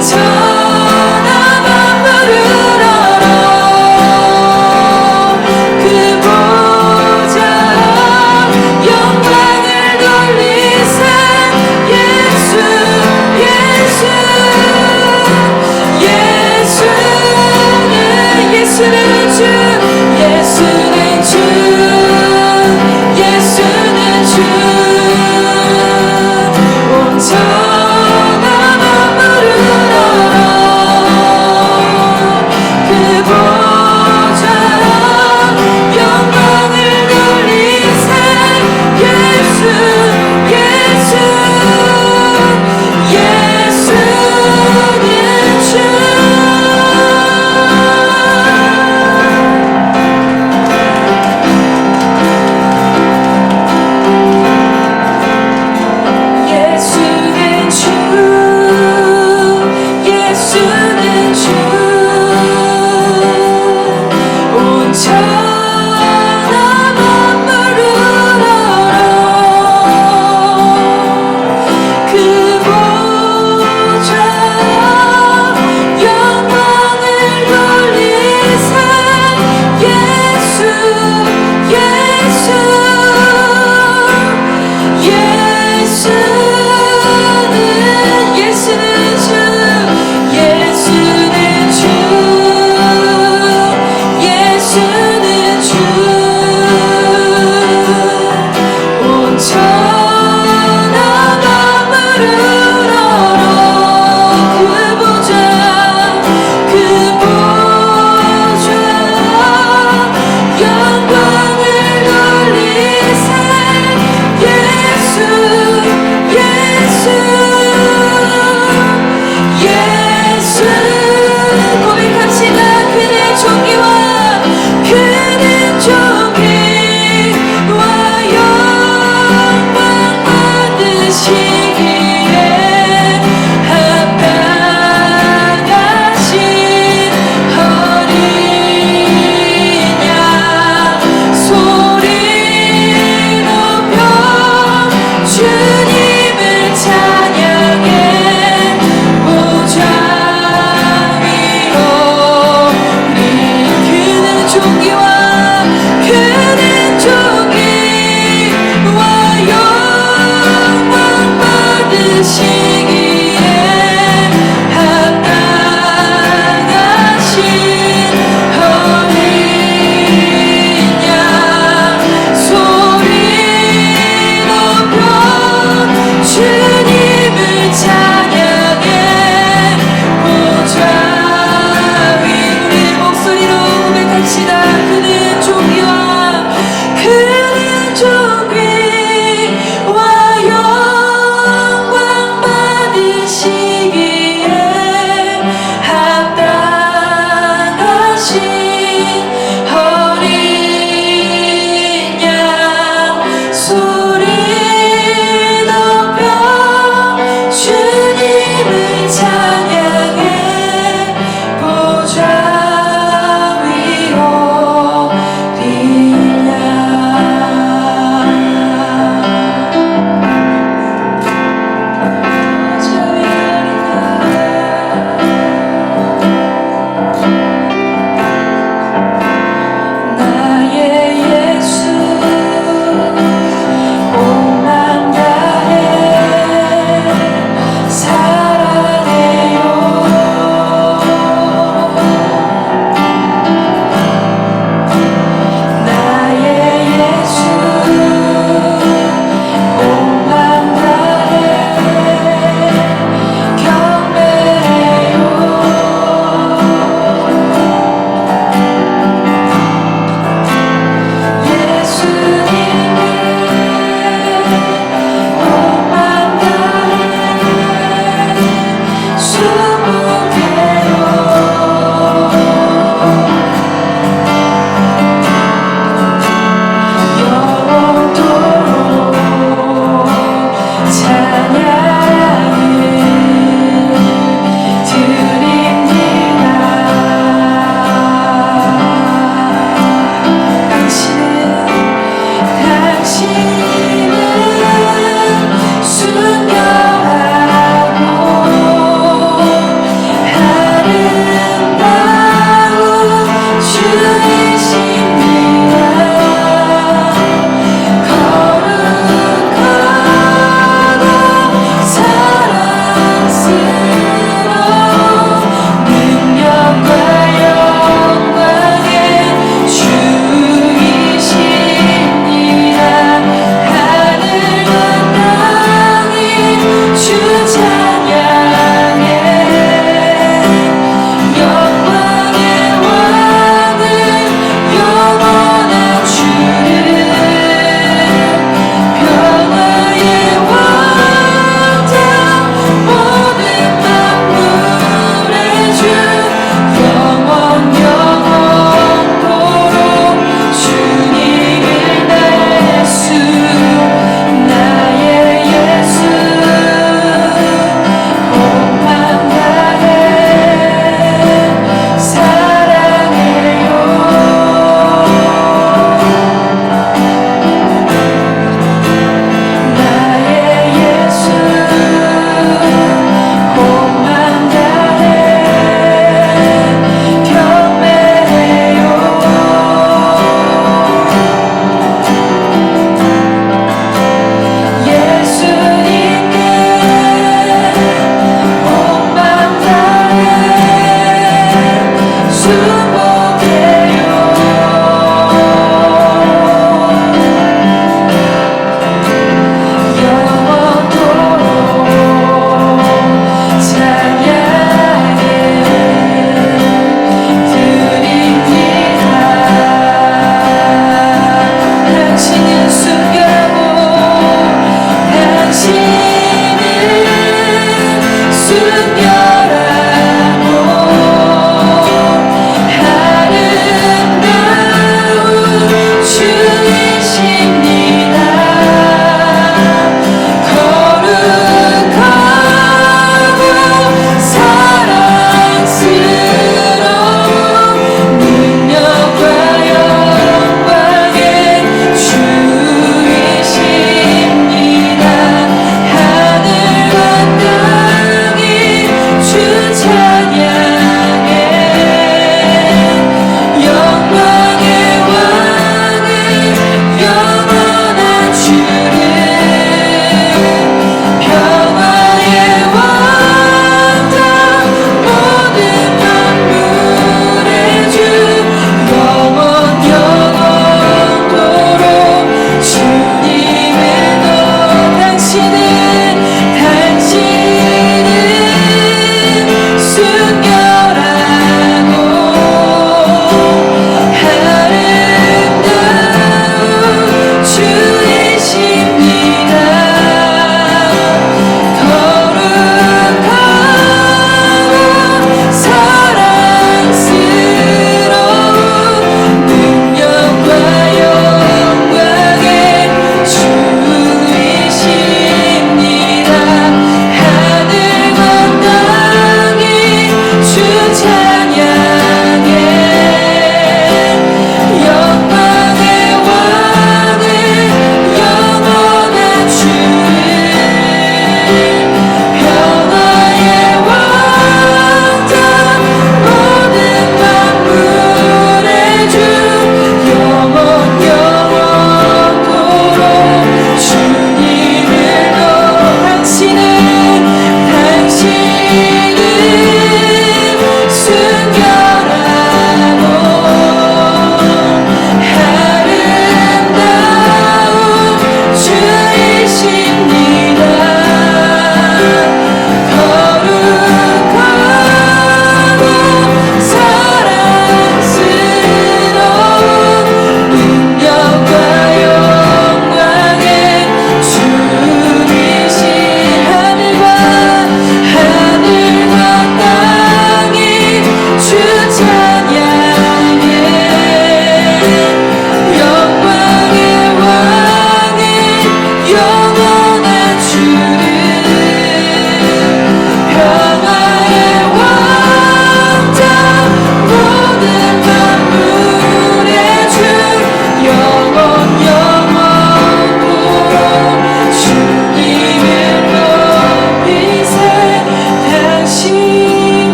온전한 만물을 알아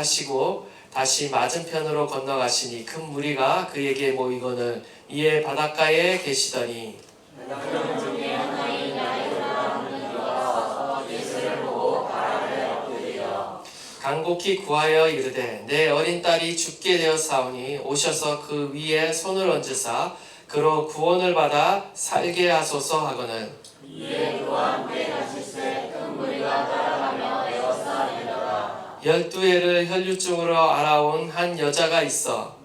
하시고 다시 맞은편으로 건너가시니 큰 무리가 그에게 모이거늘 이에 바닷가에 계시더니 간곡히 구하여 이르되 내 어린 딸이 죽게 되었사오니 오셔서 그 위에 손을 얹으사 그로 구원을 받아 살게 하소서 하거늘 이에 그와 함께 가실새 큰 무리가 따라가며 에워싸이더라. 12해를 혈류증으로 알아온 한 여자가 있어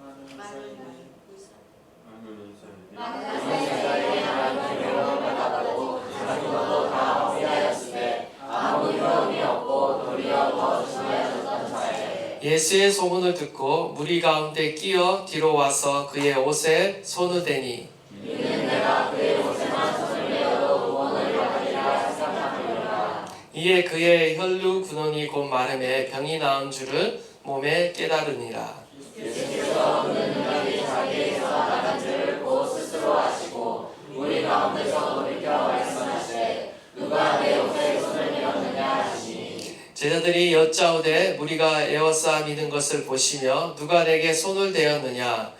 예수의 소문을 듣고 무리 가운데 끼어 뒤로 와서 그의 옷에 손을 대니 이는 내가 그의 옷에만 손을 내어도 구원을 받으리라 생각하노라. 이에 그의 혈류 근원이 곧 마름에 병이 나은 줄을 몸에 깨달으니라. 예수께서 그는 능력이 자기에게서 나간 줄을 곧 스스로 아시고 무리 가운데서 돌이켜 말씀하시되 누가 내 옷에 손을 내었느냐 하시니 제자들이 여짜오되 무리가 에워싸 미는 것을 보시며 누가 내게 손을 대었느냐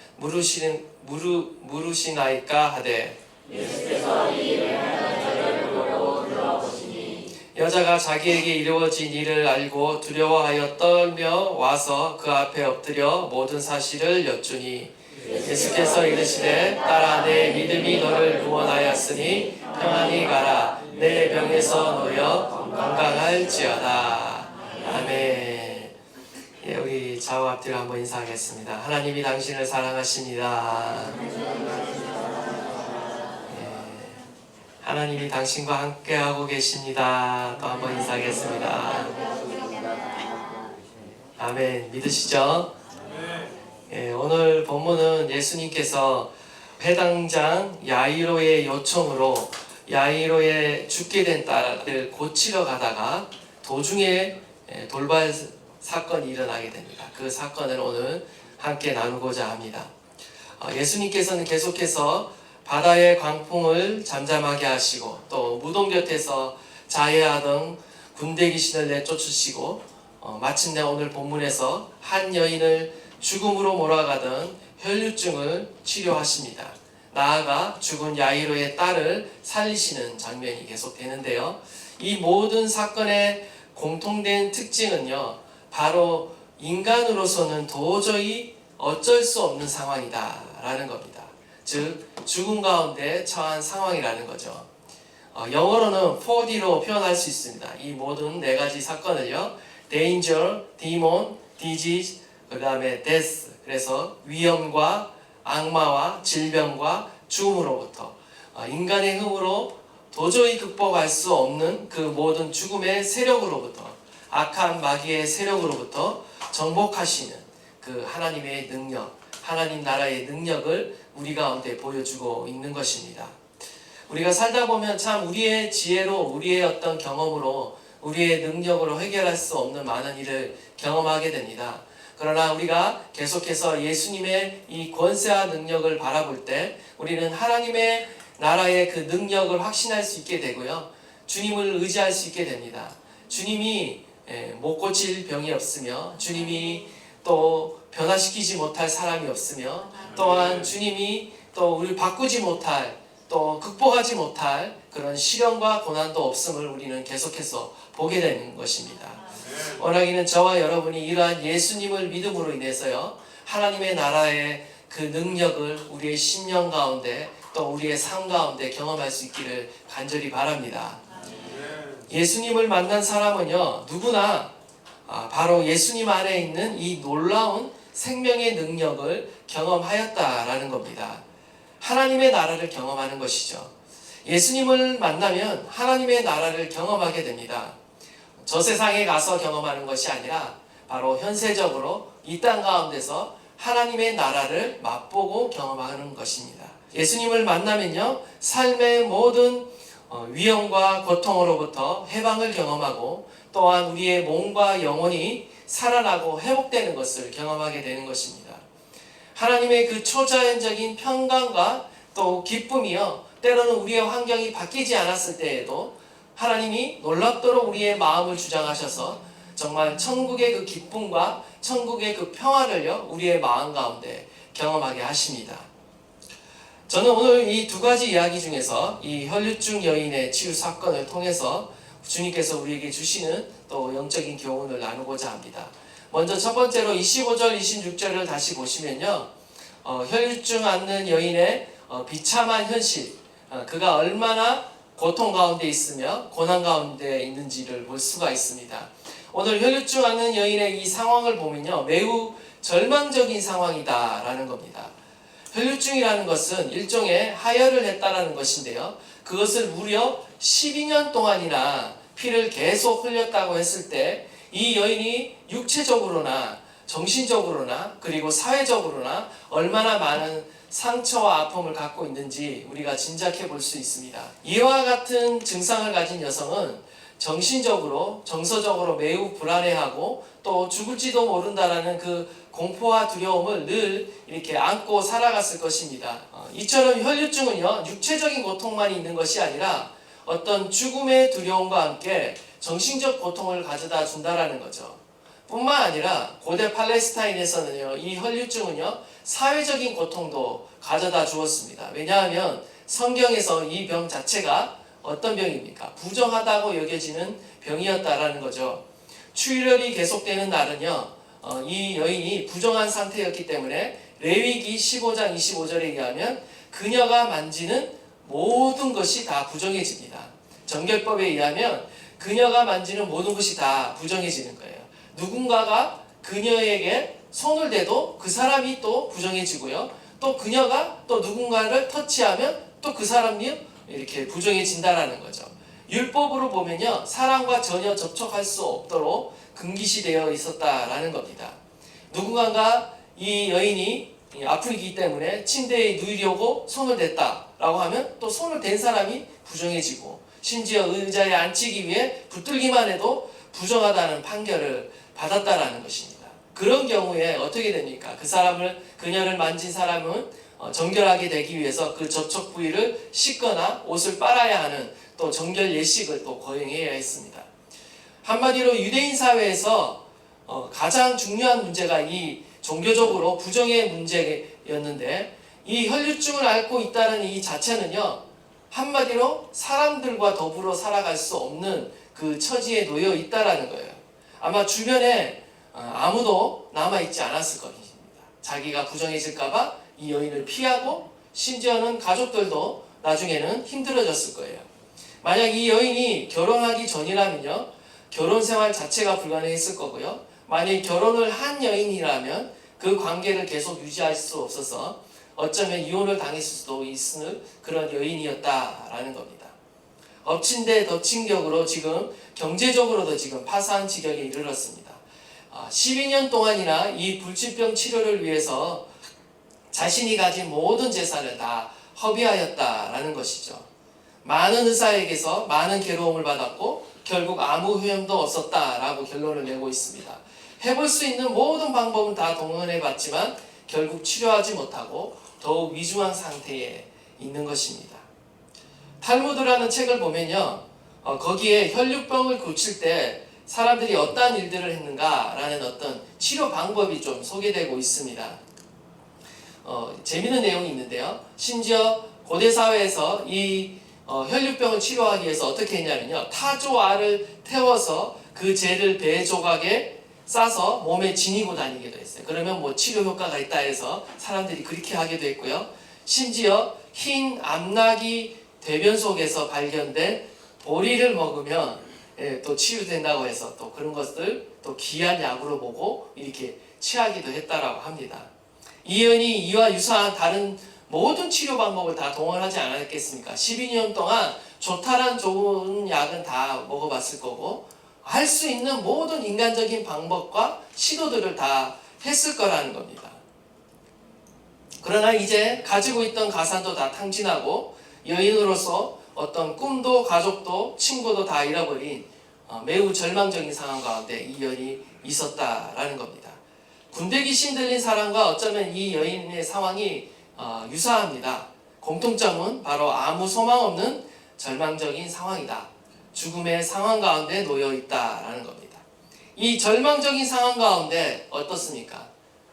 물으시나이까 하되 예수께서 이 일을 하는 저를 보고 들어보시니 여자가 자기에게 이루어진 일을 알고 두려워하여 떨며 와서 그 앞에 엎드려 모든 사실을 여쭈니 예수께서 이르시되 딸아 내 믿음이 너를 구원하였으니 평안히 가라 내 병에서 놓여 건강할지어다. 아멘. 예, 우리 좌우 앞뒤로 한번 인사하겠습니다. 하나님이 당신을 사랑하십니다. 하나님이 당신과 함께하고 계십니다. 또 한번 인사하겠습니다. 아멘. 믿으시죠? 오늘 본문은 예수님께서 회당장 야이로의 요청으로 야이로의 죽게 된 딸을 고치러 가다가 도중에 돌발 사건이 일어나게 됩니다. 그 사건을 오늘 함께 나누고자 합니다. 예수님께서는 계속해서 바다의 광풍을 잠잠하게 하시고 또 무덤 곁에서 자해하던 군대 귀신을 내쫓으시고 마침내 오늘 본문에서 한 여인을 죽음으로 몰아가던 혈류증을 치료하십니다. 나아가 죽은 야이로의 딸을 살리시는 장면이 계속되는데요. 이 모든 사건의 공통된 특징은요, 바로 인간으로서는 도저히 어쩔 수 없는 상황이다라는 겁니다. 즉 죽음 가운데 처한 상황이라는 거죠. 영어로는 4D로 표현할 수 있습니다. 이 모든 네 가지 사건을요, danger, demon, disease, 그 다음에 death. 그래서 위험과 악마와 질병과 죽음으로부터 인간의 힘으로 도저히 극복할 수 없는 그 모든 죽음의 세력으로부터 악한 마귀의 세력으로부터 정복하시는 그 하나님의 능력, 하나님 나라의 능력을 우리 가운데 보여주고 있는 것입니다. 우리가 살다 보면 참 우리의 지혜로, 우리의 어떤 경험으로, 우리의 능력으로 해결할 수 없는 많은 일을 경험하게 됩니다. 그러나 우리가 계속해서 예수님의 이 권세와 능력을 바라볼 때 우리는 하나님의 나라의 그 능력을 확신할 수 있게 되고요. 주님을 의지할 수 있게 됩니다. 주님이 못 고칠 병이 없으며 주님이 또 변화시키지 못할 사람이 없으며 또한 주님이 또 우리를 바꾸지 못할 또 극복하지 못할 그런 시련과 고난도 없음을 우리는 계속해서 보게 되는 것입니다. 원하기는 저와 여러분이 이러한 예수님을 믿음으로 인해서요, 하나님의 나라의 그 능력을 우리의 심령 가운데 또 우리의 삶 가운데 경험할 수 있기를 간절히 바랍니다. 예수님을 만난 사람은요, 누구나 바로 예수님 안에 있는 이 놀라운 생명의 능력을 경험하였다라는 겁니다. 하나님의 나라를 경험하는 것이죠. 예수님을 만나면 하나님의 나라를 경험하게 됩니다. 저 세상에 가서 경험하는 것이 아니라 바로 현세적으로 이 땅 가운데서 하나님의 나라를 맛보고 경험하는 것입니다. 예수님을 만나면요, 삶의 모든 위험과 고통으로부터 해방을 경험하고 또한 우리의 몸과 영혼이 살아나고 회복되는 것을 경험하게 되는 것입니다. 하나님의 그 초자연적인 평강과 또 기쁨이요, 때로는 우리의 환경이 바뀌지 않았을 때에도 하나님이 놀랍도록 우리의 마음을 주장하셔서 정말 천국의 그 기쁨과 천국의 그 평화를요 우리의 마음 가운데 경험하게 하십니다. 저는 오늘 이 두 가지 이야기 중에서 이 혈류증 여인의 치유 사건을 통해서 주님께서 우리에게 주시는 또 영적인 교훈을 나누고자 합니다. 먼저 첫 번째로 25절 26절을 다시 보시면요, 혈류증 앓는 여인의 비참한 현실, 그가 얼마나 고통 가운데 있으며 고난 가운데 있는지를 볼 수가 있습니다. 오늘 혈류증 앓는 여인의 이 상황을 보면요, 매우 절망적인 상황이다라는 겁니다. 혈류증이라는 것은 일종의 하혈을 했다라는 것인데요, 그것을 무려 12년 동안이나 피를 계속 흘렸다고 했을 때 이 여인이 육체적으로나 정신적으로나 그리고 사회적으로나 얼마나 많은 상처와 아픔을 갖고 있는지 우리가 짐작해 볼 수 있습니다. 이와 같은 증상을 가진 여성은 정신적으로, 정서적으로 매우 불안해하고 또 죽을지도 모른다라는 그 공포와 두려움을 늘 이렇게 안고 살아갔을 것입니다. 이처럼 혈류증은요, 육체적인 고통만 있는 것이 아니라 어떤 죽음의 두려움과 함께 정신적 고통을 가져다 준다라는 거죠. 뿐만 아니라 고대 팔레스타인에서는요, 이 혈류증은요, 사회적인 고통도 가져다 주었습니다. 왜냐하면 성경에서 이 병 자체가 어떤 병입니까? 부정하다고 여겨지는 병이었다라는 거죠. 추혈이 계속되는 날은요, 이 여인이 부정한 상태였기 때문에 레위기 15장 25절에 의하면 그녀가 만지는 모든 것이 다 부정해집니다. 정결법에 의하면 그녀가 만지는 모든 것이 다 부정해지는 거예요. 누군가가 그녀에게 손을 대도 그 사람이 또 부정해지고요. 또 그녀가 또 누군가를 터치하면 또 그 사람이 이렇게 부정해진다라는 거죠. 율법으로 보면요, 사람과 전혀 접촉할 수 없도록 금기시되어 있었다라는 겁니다. 누군가가 이 여인이 아프기 때문에 침대에 누이려고 손을 댔다라고 하면 또 손을 댄 사람이 부정해지고, 심지어 의자에 앉히기 위해 붙들기만 해도 부정하다는 판결을 받았다라는 것입니다. 그런 경우에 어떻게 됩니까? 그녀를 만진 사람은 정결하게 되기 위해서 그 접촉 부위를 씻거나 옷을 빨아야 하는 또 정결 예식을 또 거행해야 했습니다. 한마디로 유대인 사회에서 가장 중요한 문제가 이 종교적으로 부정의 문제였는데, 이 혈류증을 앓고 있다는 이 자체는요, 한마디로 사람들과 더불어 살아갈 수 없는 그 처지에 놓여 있다라는 거예요. 아마 주변에 아무도 남아있지 않았을 것입니다. 자기가 부정해질까봐 이 여인을 피하고, 심지어는 가족들도 나중에는 힘들어졌을 거예요. 만약 이 여인이 결혼하기 전이라면요, 결혼 생활 자체가 불가능했을 거고요. 만약 결혼을 한 여인이라면 그 관계를 계속 유지할 수 없어서 어쩌면 이혼을 당했을 수도 있을 그런 여인이었다라는 겁니다. 엎친 데 덮친 격으로 지금 경제적으로도 지금 파산 지경에 이르렀습니다. 12년 동안이나 이 불치병 치료를 위해서 자신이 가진 모든 재산을 다 허비하였다라는 것이죠. 많은 의사에게서 많은 괴로움을 받았고 결국 아무 효험도 없었다라고 결론을 내고 있습니다. 해볼 수 있는 모든 방법은 다 동원해 봤지만 결국 치료하지 못하고 더욱 위중한 상태에 있는 것입니다. 탈무드라는 책을 보면요, 거기에 혈류병을 고칠 때 사람들이 어떠한 일들을 했는가라는 어떤 치료 방법이 좀 소개되고 있습니다. 재미있는 내용이 있는데요. 심지어 고대 사회에서 이 혈류병을 치료하기 위해서 어떻게 했냐면요, 타조알을 태워서 그 재를 배 조각에 싸서 몸에 지니고 다니기도 했어요. 그러면 뭐 치료 효과가 있다 해서 사람들이 그렇게 하기도 했고요. 심지어 흰 암낙이 대변 속에서 발견된 보리를 먹으면 또 치유된다고 해서 또 그런 것들 또 귀한 약으로 보고 이렇게 취하기도 했다라고 합니다. 이 여인이 이와 유사한 다른 모든 치료 방법을 다 동원하지 않았겠습니까? 12년 동안 좋다란 좋은 약은 다 먹어봤을 거고, 할 수 있는 모든 인간적인 방법과 시도들을 다 했을 거라는 겁니다. 그러나 이제 가지고 있던 가산도 다 탕진하고 여인으로서 어떤 꿈도 가족도 친구도 다 잃어버린 매우 절망적인 상황 가운데 이 여인이 있었다라는 겁니다. 군대 귀신 들린 사람과 어쩌면 이 여인의 상황이 유사합니다. 공통점은 바로 아무 소망 없는 절망적인 상황이다. 죽음의 상황 가운데 놓여 있다라는 겁니다. 이 절망적인 상황 가운데 어떻습니까?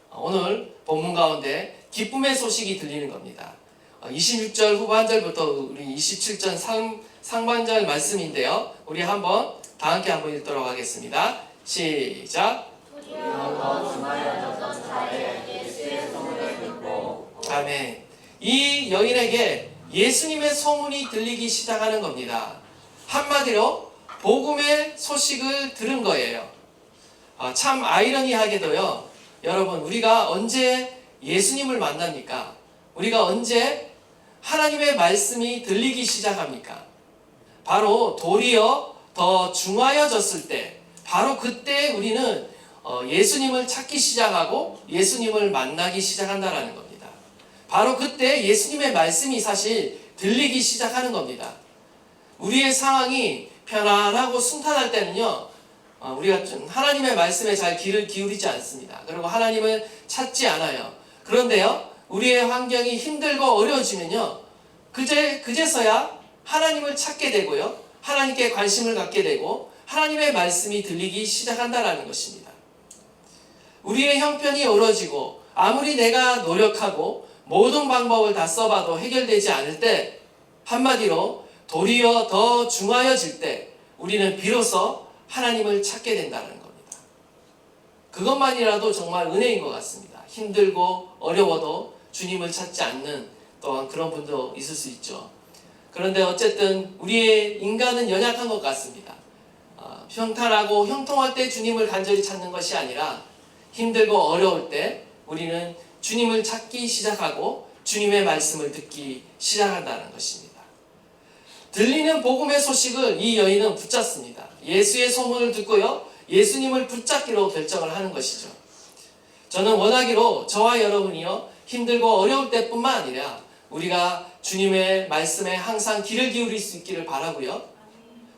오늘 본문 가운데 기쁨의 소식이 들리는 겁니다. 26절 후반절부터 우리 27절 상반절 말씀인데요. 우리 한번 다 함께 한번 읽도록 하겠습니다. 시작. 아멘. 이 여인에게 예수님의 소문이 들리기 시작하는 겁니다. 한마디로 복음의 소식을 들은 거예요. 참 아이러니하게도요, 여러분, 우리가 언제 예수님을 만납니까? 우리가 언제 하나님의 말씀이 들리기 시작합니까? 바로 도리어 더 중하여졌을 때, 바로 그때 우리는 예수님을 찾기 시작하고 예수님을 만나기 시작한다라는 겁니다. 바로 그때 예수님의 말씀이 사실 들리기 시작하는 겁니다. 우리의 상황이 편안하고 순탄할 때는요, 우리가 하나님의 말씀에 잘 귀를 기울이지 않습니다. 그리고 하나님을 찾지 않아요. 그런데요, 우리의 환경이 힘들고 어려워지면요, 그제서야 하나님을 찾게 되고요, 하나님께 관심을 갖게 되고 하나님의 말씀이 들리기 시작한다라는 것입니다. 우리의 형편이 어려워지고 아무리 내가 노력하고 모든 방법을 다 써봐도 해결되지 않을 때, 한마디로 도리어 더 중하여질 때 우리는 비로소 하나님을 찾게 된다는 겁니다. 그것만이라도 정말 은혜인 것 같습니다. 힘들고 어려워도 주님을 찾지 않는 또한 그런 분도 있을 수 있죠. 그런데 어쨌든 우리의 인간은 연약한 것 같습니다. 평탄하고 형통할 때 주님을 간절히 찾는 것이 아니라 힘들고 어려울 때 우리는 주님을 찾기 시작하고 주님의 말씀을 듣기 시작한다는 것입니다. 들리는 복음의 소식을 이 여인은 붙잡습니다. 예수의 소문을 듣고요, 예수님을 붙잡기로 결정을 하는 것이죠. 저는 원하기로 저와 여러분이요, 힘들고 어려울 때뿐만 아니라 우리가 주님의 말씀에 항상 귀를 기울일 수 있기를 바라고요,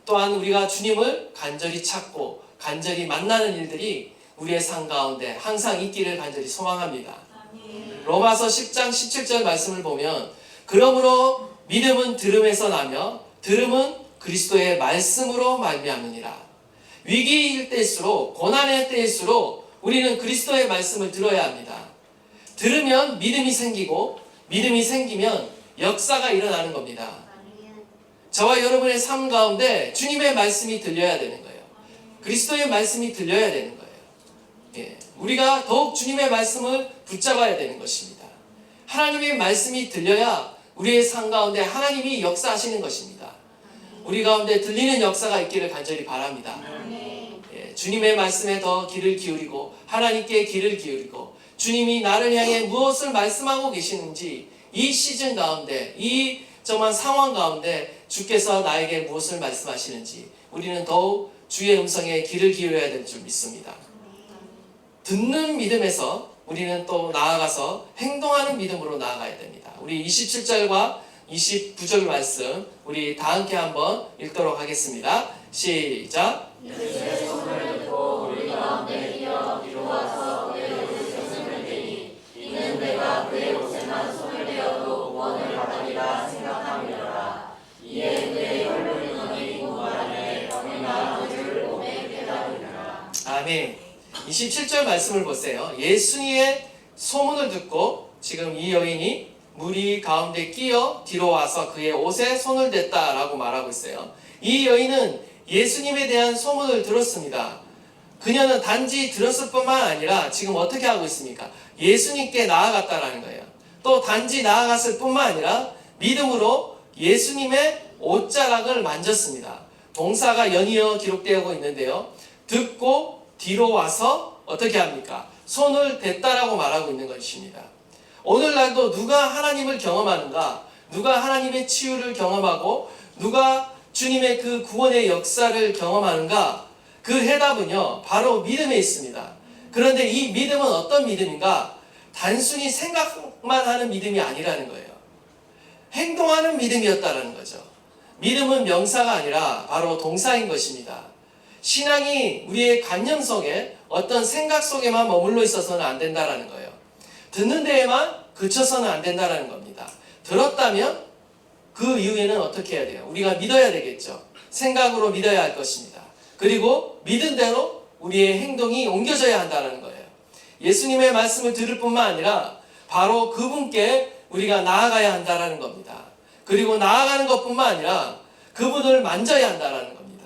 또한 우리가 주님을 간절히 찾고 간절히 만나는 일들이 우리의 삶 가운데 항상 있기를 간절히 소망합니다. 로마서 10장 17절 말씀을 보면, 그러므로 믿음은 들음에서 나며 들음은 그리스도의 말씀으로 말미암느니라. 위기일 때일수록, 고난의 때일수록 우리는 그리스도의 말씀을 들어야 합니다. 들으면 믿음이 생기고 믿음이 생기면 역사가 일어나는 겁니다. 저와 여러분의 삶 가운데 주님의 말씀이 들려야 되는 거예요. 그리스도의 말씀이 들려야 되는 거예요. 우리가 더욱 주님의 말씀을 붙잡아야 되는 것입니다. 하나님의 말씀이 들려야 우리의 삶 가운데 하나님이 역사하시는 것입니다. 우리 가운데 들리는 역사가 있기를 간절히 바랍니다. 주님의 말씀에 더 귀를 기울이고 하나님께 귀를 기울이고 주님이 나를 향해 무엇을 말씀하고 계시는지, 이 시즌 가운데, 이 정말 상황 가운데 주께서 나에게 무엇을 말씀하시는지 우리는 더욱 주의 음성에 귀를 기울여야 될 줄 믿습니다. 듣는 믿음에서 우리는 또 나아가서 행동하는 믿음으로 나아가야 됩니다. 우리 27절과 29절 말씀 우리 다 함께 한번 읽도록 하겠습니다. 시작. 예수의 소문을 듣고 우리 가운데 뛰어 들어와서 그의 옷을 벗으면 되니 이는 내가 그의 옷에만 손을 대어도 구원을 받으리라 생각함이라. 이에 그의 혈로 인원이 구원하네 병이나 그를 몸에 깨달으리라. 아멘. 27절 말씀을 보세요. 예수님의 소문을 듣고 지금 이 여인이 무리 가운데 끼어 뒤로 와서 그의 옷에 손을 댔다라고 말하고 있어요. 이 여인은 예수님에 대한 소문을 들었습니다. 그녀는 단지 들었을 뿐만 아니라 지금 어떻게 하고 있습니까? 예수님께 나아갔다라는 거예요. 또 단지 나아갔을 뿐만 아니라 믿음으로 예수님의 옷자락을 만졌습니다. 동사가 연이어 기록되고 있는데요. 듣고 뒤로 와서 어떻게 합니까? 손을 댔다라고 말하고 있는 것입니다. 오늘날도 누가 하나님을 경험하는가? 누가 하나님의 치유를 경험하고 누가 주님의 그 구원의 역사를 경험하는가? 그 해답은요, 바로 믿음에 있습니다. 그런데 이 믿음은 어떤 믿음인가? 단순히 생각만 하는 믿음이 아니라는 거예요. 행동하는 믿음이었다는 거죠. 믿음은 명사가 아니라 바로 동사인 것입니다. 신앙이 우리의 관념 속에 어떤 생각 속에만 머물러 있어서는 안 된다는 거예요. 듣는 데에만 그쳐서는 안 된다는 겁니다. 들었다면 그 이후에는 어떻게 해야 돼요? 우리가 믿어야 되겠죠. 생각으로 믿어야 할 것입니다. 그리고 믿은 대로 우리의 행동이 옮겨져야 한다는 거예요. 예수님의 말씀을 들을 뿐만 아니라 바로 그분께 우리가 나아가야 한다는 겁니다. 그리고 나아가는 것뿐만 아니라 그분을 만져야 한다는 겁니다.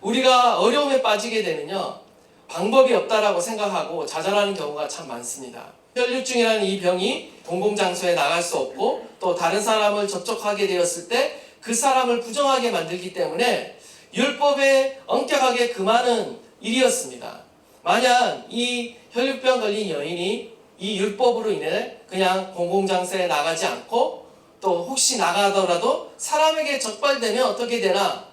우리가 어려움에 빠지게 되면요, 방법이 없다라고 생각하고 좌절하는 경우가 참 많습니다. 혈류증이라는 이 병이 공공장소에 나갈 수 없고 또 다른 사람을 접촉하게 되었을 때 그 사람을 부정하게 만들기 때문에 율법에 엄격하게 금하는 일이었습니다. 만약 이 혈류병 걸린 여인이 이 율법으로 인해 그냥 공공장소에 나가지 않고 또 혹시 나가더라도 사람에게 적발되면 어떻게 되나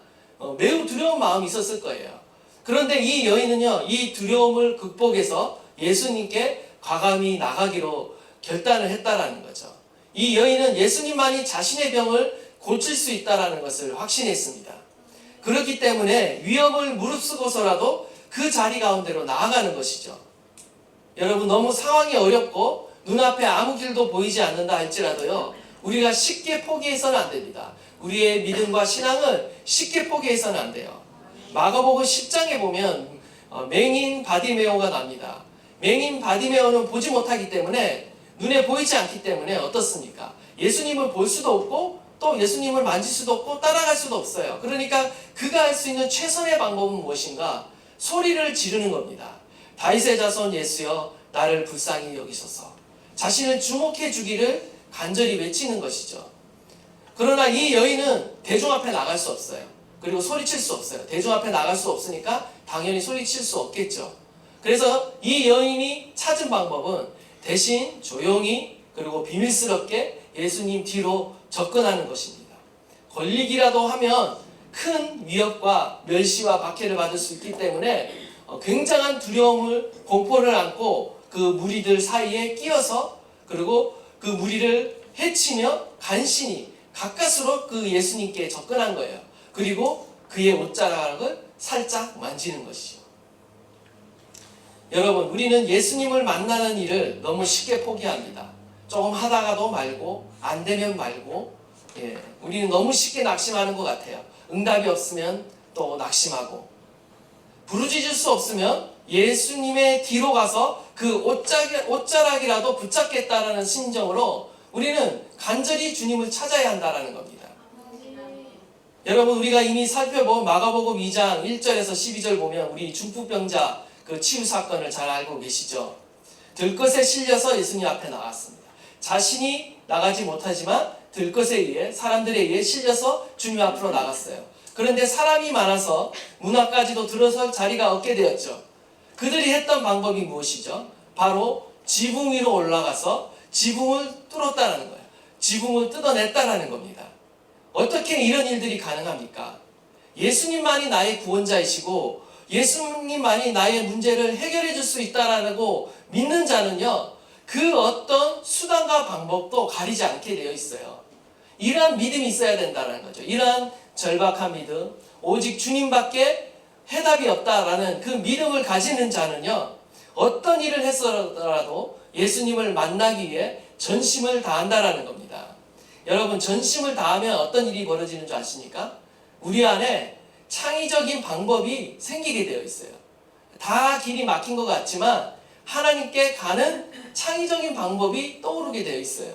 매우 두려운 마음이 있었을 거예요. 그런데 이 여인은요, 이 두려움을 극복해서 예수님께 과감히 나가기로 결단을 했다라는 거죠. 이 여인은 예수님만이 자신의 병을 고칠 수 있다라는 것을 확신했습니다. 그렇기 때문에 위험을 무릅쓰고서라도 그 자리 가운데로 나아가는 것이죠. 여러분, 너무 상황이 어렵고 눈앞에 아무 길도 보이지 않는다 할지라도요, 우리가 쉽게 포기해서는 안 됩니다. 우리의 믿음과 신앙을 쉽게 포기해서는 안 돼요. 마가복음 10장에 보면 맹인 바디메오가 납니다. 맹인 바디메오는 보지 못하기 때문에, 눈에 보이지 않기 때문에 어떻습니까? 예수님을 볼 수도 없고 또 예수님을 만질 수도 없고 따라갈 수도 없어요. 그러니까 그가 할 수 있는 최선의 방법은 무엇인가? 소리를 지르는 겁니다. 다윗의 자손 예수여, 나를 불쌍히 여기소서. 자신을 주목해 주기를 간절히 외치는 것이죠. 그러나 이 여인은 대중 앞에 나갈 수 없어요. 그리고 소리칠 수 없어요. 대중 앞에 나갈 수 없으니까 당연히 소리칠 수 없겠죠. 그래서 이 여인이 찾은 방법은 대신 조용히 그리고 비밀스럽게 예수님 뒤로 접근하는 것입니다. 걸리기라도 하면 큰 위협과 멸시와 박해를 받을 수 있기 때문에 굉장한 두려움을, 공포를 안고 그 무리들 사이에 끼어서, 그리고 그 무리를 해치며 간신히 가까스로 그 예수님께 접근한 거예요. 그리고 그의 옷자락을 살짝 만지는 것이죠. 여러분, 우리는 예수님을 만나는 일을 너무 쉽게 포기합니다. 조금 하다가도 말고, 안 되면 말고, 우리는 너무 쉽게 낙심하는 것 같아요. 응답이 없으면 또 낙심하고, 부르짖을 수 없으면 예수님의 뒤로 가서 그 옷자락이라도 붙잡겠다라는 심정으로 우리는 간절히 주님을 찾아야 한다는 겁니다. 여러분, 우리가 이미 살펴본 마가복음 2장 1절에서 12절 보면 우리 중풍병자 그 치유 사건을 잘 알고 계시죠? 들것에 실려서 예수님 앞에 나갔습니다. 자신이 나가지 못하지만 들것에 의해, 사람들에 의해 실려서 주님 앞으로 나갔어요. 그런데 사람이 많아서 문 앞까지도 들어설 자리가 없게 되었죠. 그들이 했던 방법이 무엇이죠? 바로 지붕 위로 올라가서 지붕을 뚫었다는 거예요. 지붕을 뜯어냈다는 겁니다. 어떻게 이런 일들이 가능합니까? 예수님만이 나의 구원자이시고 예수님만이 나의 문제를 해결해 줄 수 있다라고 믿는 자는요, 그 어떤 수단과 방법도 가리지 않게 되어 있어요. 이러한 믿음이 있어야 된다는 거죠. 이러한 절박한 믿음, 오직 주님밖에 해답이 없다라는 그 믿음을 가지는 자는요, 어떤 일을 했더라도 예수님을 만나기 위해 전심을 다한다라는 겁니다. 여러분, 전심을 다하면 어떤 일이 벌어지는 줄 아십니까? 우리 안에 창의적인 방법이 생기게 되어 있어요. 다 길이 막힌 것 같지만 하나님께 가는 창의적인 방법이 떠오르게 되어 있어요.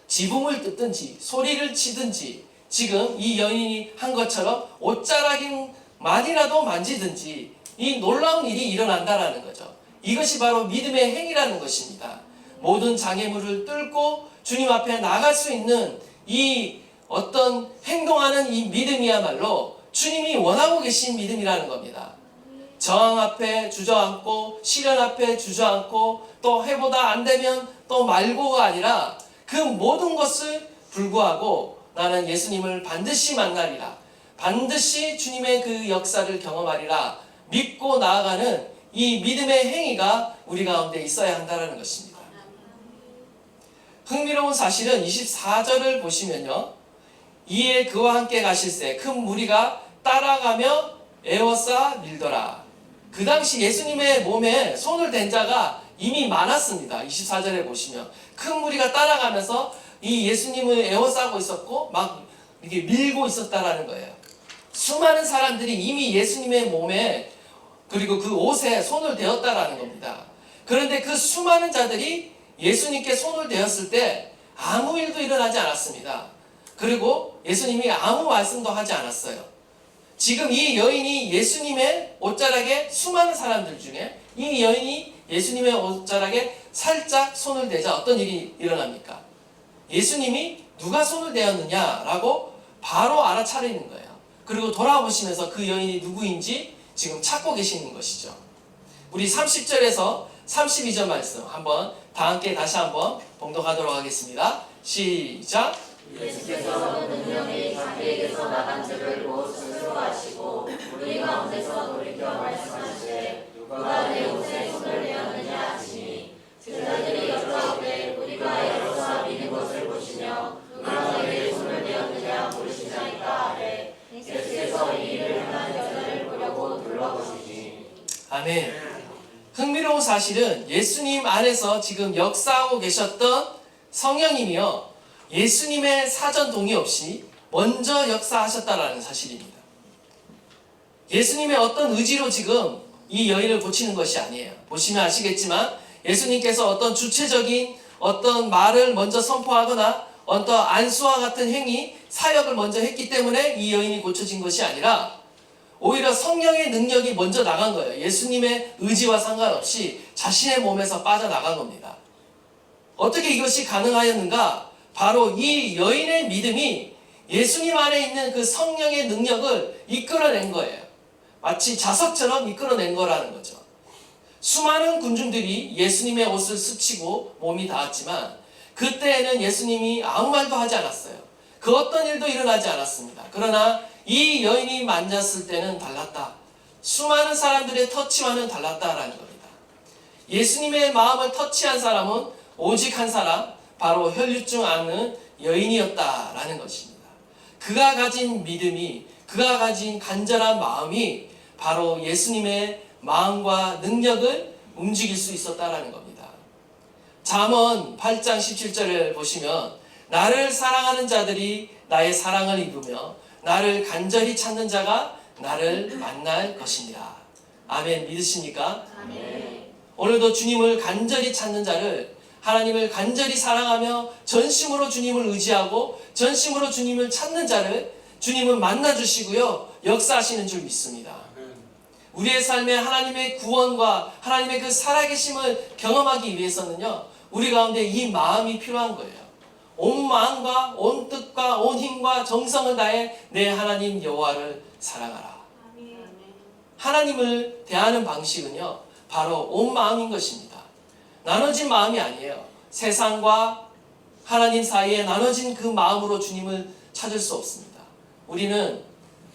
지붕을 뜯든지 소리를 치든지, 지금 이 여인이 한 것처럼 옷자락만이라도 만지든지 이 놀라운 일이 일어난다라는 거죠. 이것이 바로 믿음의 행위라는 것입니다. 모든 장애물을 뚫고 주님 앞에 나갈 수 있는 이 어떤 행동하는 이 믿음이야말로 주님이 원하고 계신 믿음이라는 겁니다. 저항 앞에 주저앉고, 시련 앞에 주저앉고, 또 해보다 안 되면 또 말고가 아니라 그 모든 것을 불구하고 나는 예수님을 반드시 만나리라, 반드시 주님의 그 역사를 경험하리라 믿고 나아가는 이 믿음의 행위가 우리 가운데 있어야 한다는 것입니다. 흥미로운 사실은 24절을 보시면요, 이에 그와 함께 가실새 큰 무리가 따라가며 에워싸 밀더라. 그 당시 예수님의 몸에 손을 댄 자가 이미 많았습니다. 24절에 보시면 큰 무리가 따라가면서 이 예수님을 에워싸고 있었고 막 이렇게 밀고 있었다라는 거예요. 수많은 사람들이 이미 예수님의 몸에 그리고 그 옷에 손을 대었다라는 겁니다. 그런데 그 수많은 자들이 예수님께 손을 대었을 때 아무 일도 일어나지 않았습니다. 그리고 예수님이 아무 말씀도 하지 않았어요. 지금 이 여인이 예수님의 옷자락에, 수많은 사람들 중에 이 여인이 예수님의 옷자락에 살짝 손을 대자 어떤 일이 일어납니까? 예수님이 누가 손을 대었느냐라고 바로 알아차리는 거예요. 그리고 돌아보시면서 그 여인이 누구인지 지금 찾고 계시는 것이죠. 우리 30절에서 32절 말씀 한번 다 함께 다시 한번 봉독하도록 하겠습니다. 시작. 예수께서 능력이 자기에게서 나간 줄을 곧 스스로 아시고 우리 가운데서 돌이켜 말씀하시되 누가 내 옷에 손을 대었느냐 하시니 제자들이 여쭈었되 우리가 여로서 믿는 것을 보시며 누가 내게 손을 대었느냐 물으시나이까 하되 예수께서 이 일을 행한 여자를 보려고 둘러보시니. 아멘. 흥미로운 사실은 예수님 안에서 지금 역사하고 계셨던 성령님이요, 예수님의 사전 동의 없이 먼저 역사하셨다라는 사실입니다. 예수님의 어떤 의지로 지금 이 여인을 고치는 것이 아니에요. 보시면 아시겠지만 예수님께서 어떤 주체적인 어떤 말을 먼저 선포하거나 어떤 안수와 같은 행위, 사역을 먼저 했기 때문에 이 여인이 고쳐진 것이 아니라 오히려 성령의 능력이 먼저 나간 거예요. 예수님의 의지와 상관없이 자신의 몸에서 빠져나간 겁니다. 어떻게 이것이 가능하였는가? 바로 이 여인의 믿음이 예수님 안에 있는 그 성령의 능력을 이끌어낸 거예요. 마치 자석처럼 이끌어낸 거라는 거죠. 수많은 군중들이 예수님의 옷을 스치고 몸이 닿았지만 그때에는 예수님이 아무 말도 하지 않았어요. 그 어떤 일도 일어나지 않았습니다. 그러나 이 여인이 만졌을 때는 달랐다. 수많은 사람들의 터치와는 달랐다라는 겁니다. 예수님의 마음을 터치한 사람은 오직 한 사람, 바로 혈류증 앓는 여인이었다라는 것입니다. 그가 가진 믿음이, 그가 가진 간절한 마음이 바로 예수님의 마음과 능력을 움직일 수 있었다라는 겁니다. 잠언 8장 17절을 보시면 나를 사랑하는 자들이 나의 사랑을 입으며 나를 간절히 찾는 자가 나를 만날 것이니라. 아멘. 믿으십니까? 아멘. 오늘도 주님을 간절히 찾는 자를, 하나님을 간절히 사랑하며 전심으로 주님을 의지하고 전심으로 주님을 찾는 자를 주님은 만나주시고요, 역사하시는 줄 믿습니다. 우리의 삶에 하나님의 구원과 하나님의 그 살아계심을 경험하기 위해서는요, 우리 가운데 이 마음이 필요한 거예요. 온 마음과 온 뜻과 온 힘과 정성을 다해 내 하나님 여호와를 사랑하라. 하나님을 대하는 방식은요, 바로 온 마음인 것입니다. 나눠진 마음이 아니에요. 세상과 하나님 사이에 나눠진 그 마음으로 주님을 찾을 수 없습니다. 우리는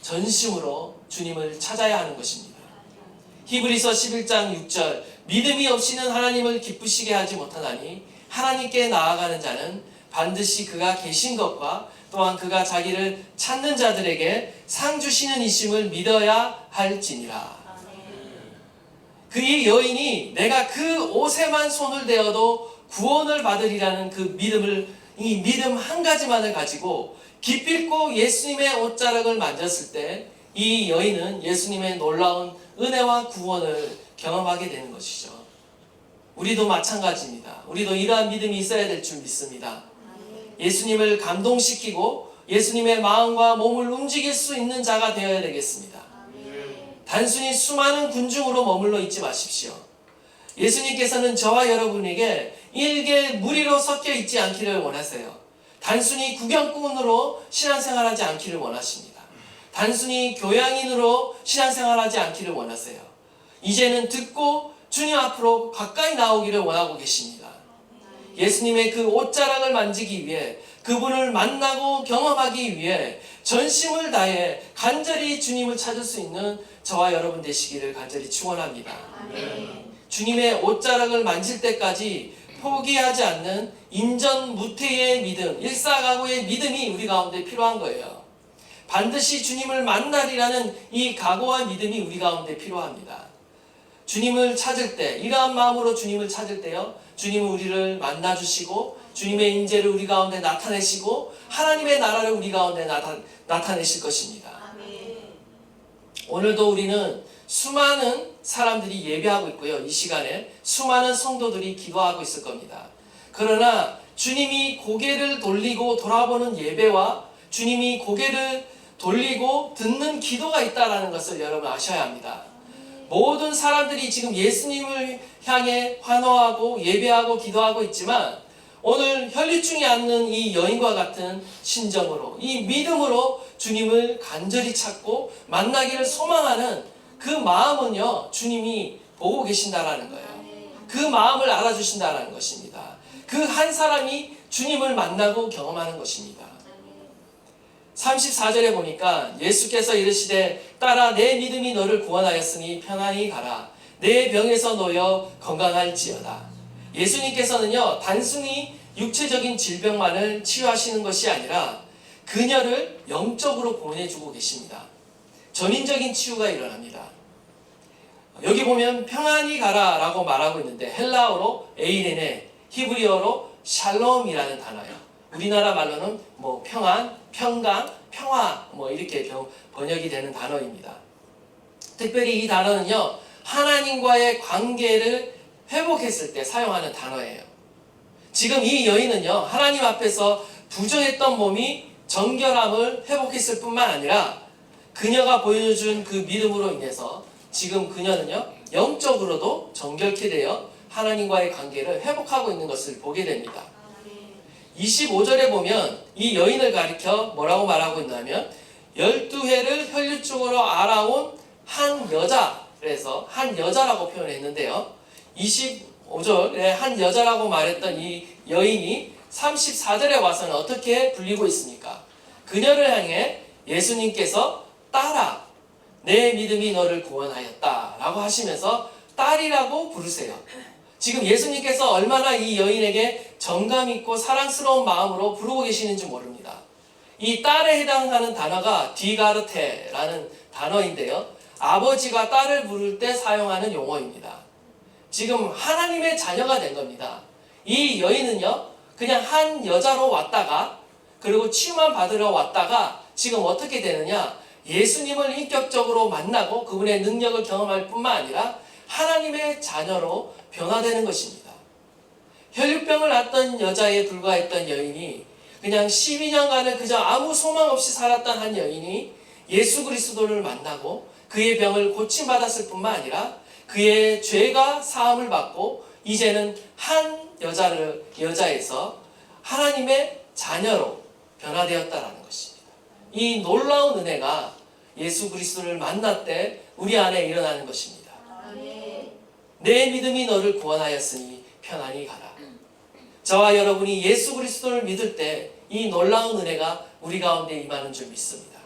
전심으로 주님을 찾아야 하는 것입니다. 히브리서 11장 6절, 믿음이 없이는 하나님을 기쁘시게 하지 못하나니 하나님께 나아가는 자는 반드시 그가 계신 것과 또한 그가 자기를 찾는 자들에게 상 주시는 이심을 믿어야 할지니라. 그 이 여인이 내가 그 옷에만 손을 대어도 구원을 받으리라는 그 믿음을, 이 믿음 한 가지만을 가지고 기필코 예수님의 옷자락을 만졌을 때 이 여인은 예수님의 놀라운 은혜와 구원을 경험하게 되는 것이죠. 우리도 마찬가지입니다. 우리도 이러한 믿음이 있어야 될 줄 믿습니다. 예수님을 감동시키고 예수님의 마음과 몸을 움직일 수 있는 자가 되어야 되겠습니다. 단순히 수많은 군중으로 머물러 있지 마십시오. 예수님께서는 저와 여러분에게 일개 무리로 섞여 있지 않기를 원하세요. 단순히 구경꾼으로 신앙생활하지 않기를 원하십니다. 단순히 교양인으로 신앙생활하지 않기를 원하세요. 이제는 듣고 주님 앞으로 가까이 나오기를 원하고 계십니다. 예수님의 그 옷자락을 만지기 위해, 그분을 만나고 경험하기 위해 전심을 다해 간절히 주님을 찾을 수 있는 저와 여러분 되시기를 간절히 축원합니다. 주님의 옷자락을 만질 때까지 포기하지 않는 인전무퇴의 믿음, 일사각오의 믿음이 우리 가운데 필요한 거예요. 반드시 주님을 만나리라는 이 각오와 믿음이 우리 가운데 필요합니다. 주님을 찾을 때, 이러한 마음으로 주님을 찾을 때요, 주님은 우리를 만나주시고 주님의 인재를 우리 가운데 나타내시고 하나님의 나라를 우리 가운데 나타내실 것입니다. 오늘도 우리는 수많은 사람들이 예배하고 있고요. 이 시간에 수많은 성도들이 기도하고 있을 겁니다. 그러나 주님이 고개를 돌리고 돌아보는 예배와 주님이 고개를 돌리고 듣는 기도가 있다는 것을 여러분 아셔야 합니다. 모든 사람들이 지금 예수님을 향해 환호하고 예배하고 기도하고 있지만 오늘 혈류증이 앓는 이 여인과 같은 심정으로 이 믿음으로 주님을 간절히 찾고 만나기를 소망하는 그 마음은요, 주님이 보고 계신다라는 거예요. 그 마음을 알아주신다라는 것입니다. 그 한 사람이 주님을 만나고 경험하는 것입니다. 34절에 보니까 예수께서 이르시되 딸아 내 믿음이 너를 구원하였으니 편안히 가라. 내 병에서 놓여 건강할지어다. 예수님께서는요, 단순히 육체적인 질병만을 치유하시는 것이 아니라 그녀를 영적으로 보내주고 계십니다. 전인적인 치유가 일어납니다. 여기 보면 평안히 가라 라고 말하고 있는데 헬라어로 에이레네, 히브리어로 샬롬이라는 단어예요. 우리나라 말로는 뭐 평안, 평강, 평화 뭐 이렇게 번역이 되는 단어입니다. 특별히 이 단어는요, 하나님과의 관계를 회복했을 때 사용하는 단어예요. 지금 이 여인은요, 하나님 앞에서 부정했던 몸이 정결함을 회복했을 뿐만 아니라 그녀가 보여준 그 믿음으로 인해서 지금 그녀는요, 영적으로도 정결케 되어 하나님과의 관계를 회복하고 있는 것을 보게 됩니다. 25절에 보면 이 여인을 가리켜 뭐라고 말하고 있냐면 12회를 혈류증으로 알아온 한 여자, 그래서 한 여자라고 표현했는데요. 25절에 한 여자라고 말했던 이 여인이 34절에 와서는 어떻게 불리고 있습니까? 그녀를 향해 예수님께서 딸아 내 믿음이 너를 구원하였다 라고 하시면서 딸이라고 부르세요. 지금 예수님께서 얼마나 이 여인에게 정감 있고 사랑스러운 마음으로 부르고 계시는지 모릅니다. 이 딸에 해당하는 단어가 디가르테라는 단어인데요, 아버지가 딸을 부를 때 사용하는 용어입니다. 지금 하나님의 자녀가 된 겁니다. 이 여인은요, 그냥 한 여자로 왔다가 그리고 치유만 받으러 왔다가 지금 어떻게 되느냐, 예수님을 인격적으로 만나고 그분의 능력을 경험할 뿐만 아니라 하나님의 자녀로 변화되는 것입니다. 혈류병을 앓던 여자에 불과했던 여인이 그냥 12년간을 그저 아무 소망 없이 살았던 한 여인이 예수 그리스도를 만나고 그의 병을 고침받았을 뿐만 아니라 그의 죄가 사함을 받고 이제는 한 여자에서 하나님의 자녀로 변화되었다라는 것입니다. 이 놀라운 은혜가 예수 그리스도를 만날 때 우리 안에 일어나는 것입니다. 내 믿음이 너를 구원하였으니 편안히 가라. 저와 여러분이 예수 그리스도를 믿을 때 이 놀라운 은혜가 우리 가운데 임하는 줄 믿습니다.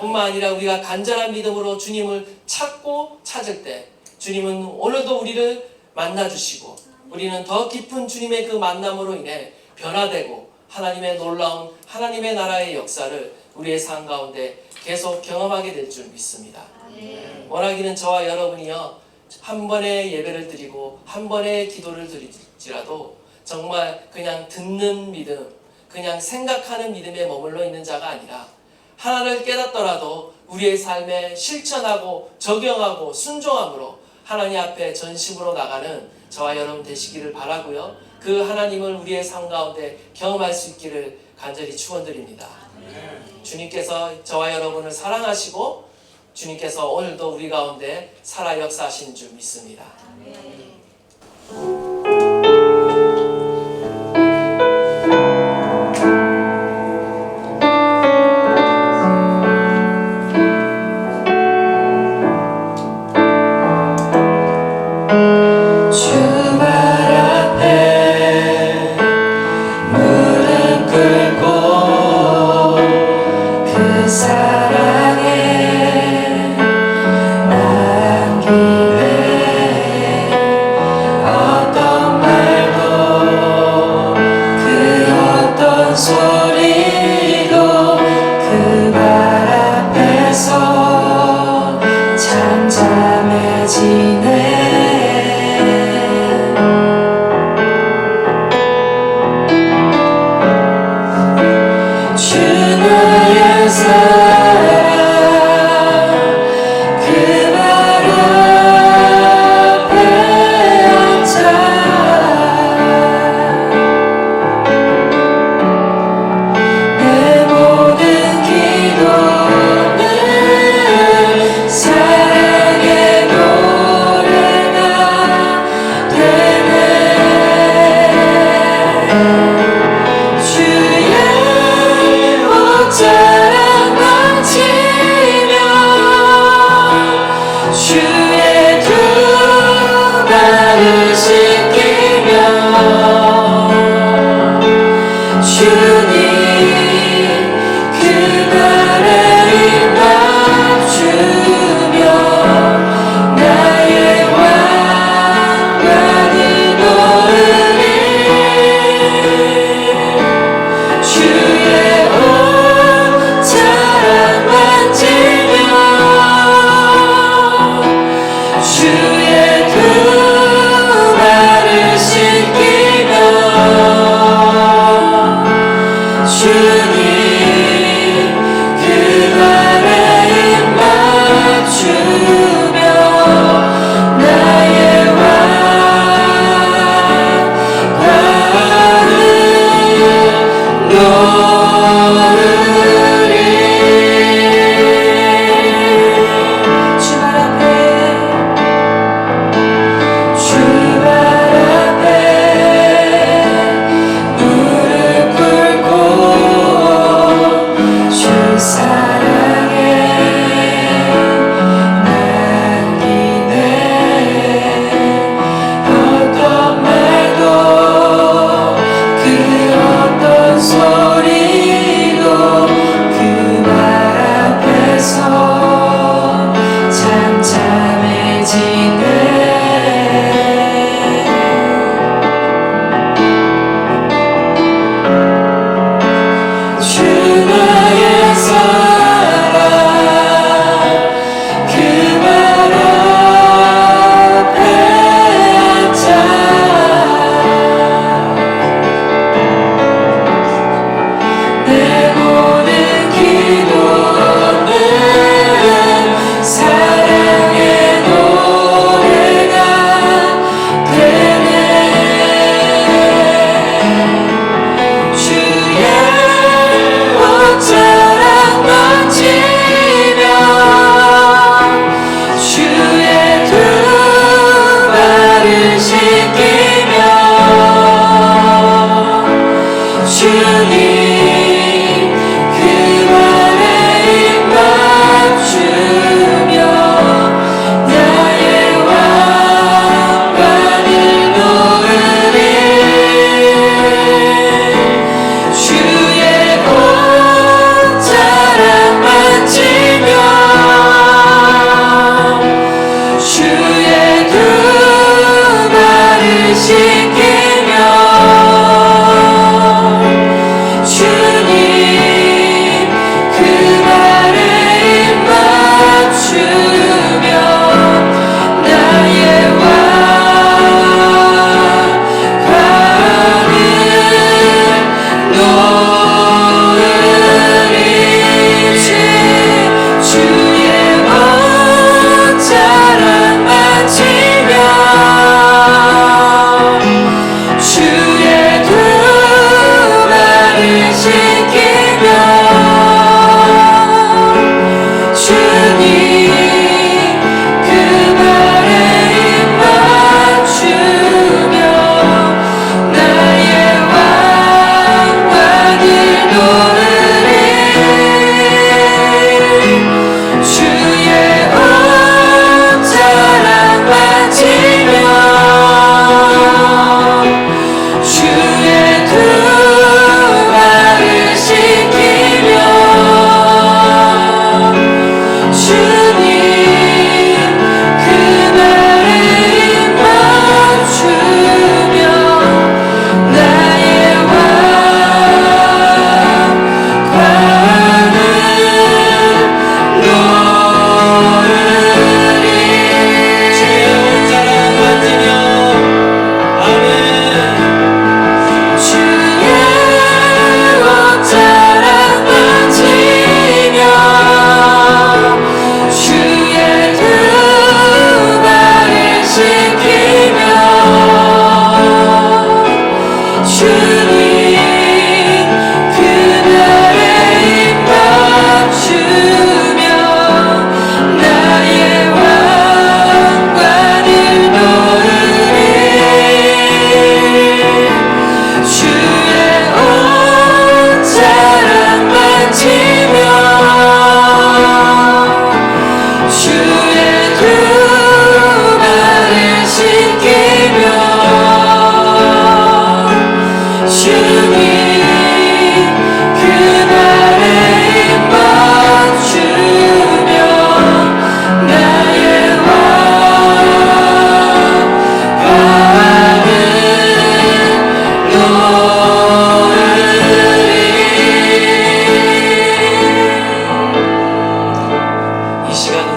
뿐만 아니라 우리가 간절한 믿음으로 주님을 찾고 찾을 때 주님은 오늘도 우리를 만나주시고 우리는 더 깊은 주님의 그 만남으로 인해 변화되고 하나님의 놀라운 하나님의 나라의 역사를 우리의 삶 가운데 계속 경험하게 될 줄 믿습니다. 원하기는 저와 여러분이요, 한 번의 예배를 드리고 한 번의 기도를 드릴지라도 정말 그냥 듣는 믿음, 그냥 생각하는 믿음에 머물러 있는 자가 아니라 하나를 깨닫더라도 우리의 삶에 실천하고 적용하고 순종함으로 하나님 앞에 전심으로 나가는 저와 여러분 되시기를 바라고요. 그 하나님을 우리의 삶 가운데 경험할 수 있기를 간절히 축원드립니다. 주님께서 저와 여러분을 사랑하시고 주님께서 오늘도 우리 가운데 살아 역사하시는 줄 믿습니다. 사랑에 남기네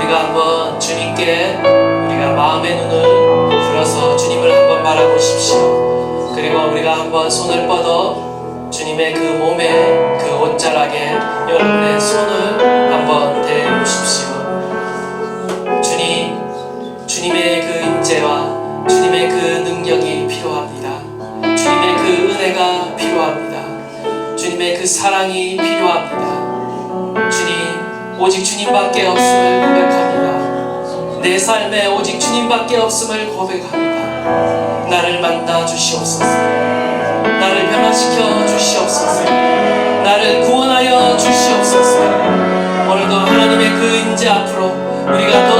우리가 한번 주님께 우리가 마음의 눈을 들어서 주님을 한번 바라보십시오. 그리고 우리가 한번 손을 뻗어 주님의 그 몸에 그 옷자락에 여러분의 손을 한번 대보십시오. 주님의 그 임재와 주님의 그 능력이 필요합니다. 주님의 그 은혜가 필요합니다. 주님의 그 사랑이 필요합니다. 주님, 오직 주님밖에 없음을 고백합니다. 내 삶에 오직 주님밖에 없음을 고백합니다. 나를 만나 주시옵소서. 나를 변화시켜 주시옵소서. 나를 구원하여 주시옵소서. 오늘도 하나님의 그 임재 앞으로 우리가 더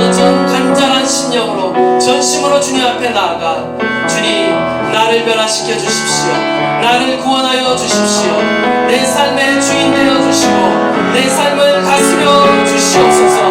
간절한 심령으로 전심으로 주님 앞에 나아가 주님, 나를 변화시켜 주십시오. 나를 구원하여 주십시오. 내 삶의 주인 되어 주시고 내 삶을 다스려 주시옵소서.